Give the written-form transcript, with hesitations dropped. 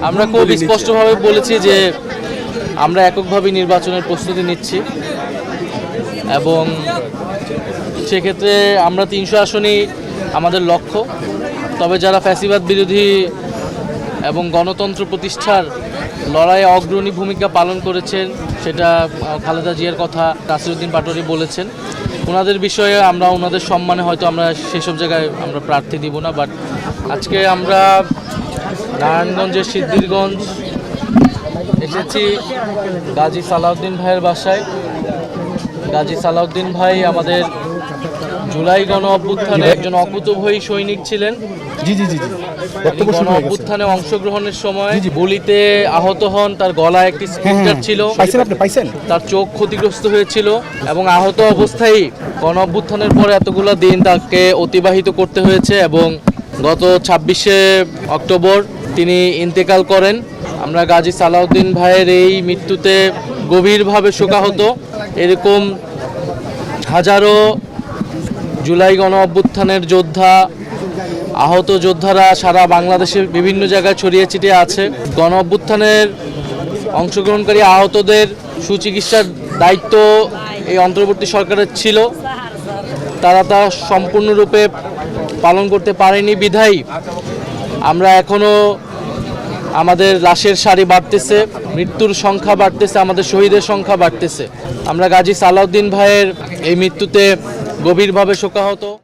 আমরা খুব স্পষ্টভাবে বলেছি যে আমরা এককভাবে নির্বাচনের প্রস্তুতি নিচ্ছি এবং সেক্ষেত্রে আমরা ৩০০ আসনই আমাদের লক্ষ্য। তবে যারা ফ্যাসিবাদ বিরোধী এবং গণতন্ত্র প্রতিষ্ঠার লড়াইয়ে অগ্রণী ভূমিকা পালন করেছেন, সেটা খালেদা জিয়ার কথা নাসিরউদ্দিন পাটোয়ারি বলেছেন, ওনাদের বিষয়ে আমরা ওনাদের সম্মানে হয়তো আমরা সেসব জায়গায় আমরা প্রার্থী দিব না। বাট আজকে আমরা নারায়ণগঞ্জের সিদ্ধিরগঞ্জ এসেছি গাজী সালাউদ্দিন ভাইয়ের বাসায়। গাজী সালাউদ্দিন ভাই আমাদের জুলাই গণ অভ্যুত্থানে একজন অকুতোভয়ী সৈনিক ছিলেন। গণ অভ্যুত্থানে অংশগ্রহণের সময় গুলিতে আহত হন, তার গলায় একটি স্প্লিন্টার ছিল, তার চোখ ক্ষতিগ্রস্ত হয়েছিল এবং আহত অবস্থায় গণ অভ্যুত্থানের পরে এতগুলো দিন তাকে অতিবাহিত করতে হয়েছে এবং গত ২৬শে অক্টোবর তিনি ইন্তেকাল করেন। আমরা গাজী সালাউদ্দিন ভাইয়ের এই মৃত্যুতে গভীরভাবে শোকাহত। এরকম হাজারো জুলাই গণ অভ্যুত্থানের যোদ্ধা, আহত যোদ্ধারা সারা বাংলাদেশের বিভিন্ন জায়গায় ছড়িয়ে ছিটিয়ে আছে। গণ অভ্যুত্থানের অংশগ্রহণকারী আহতদের সুচিকিৎসার দায়িত্ব এই অন্তর্বর্তী সরকারের ছিল, তারা তা সম্পূর্ণরূপে পালন করতে পারেনি বিধায় আমরা এখনও আমাদের লাশের সারি বাড়তেছে, মৃত্যুর সংখ্যা বাড়তেছে, আমাদের শহীদের সংখ্যা বাড়তেছে। আমরা গাজী সালাউদ্দিন ভাইয়ের এই মৃত্যুতে গভীরভাবে শোকাহত।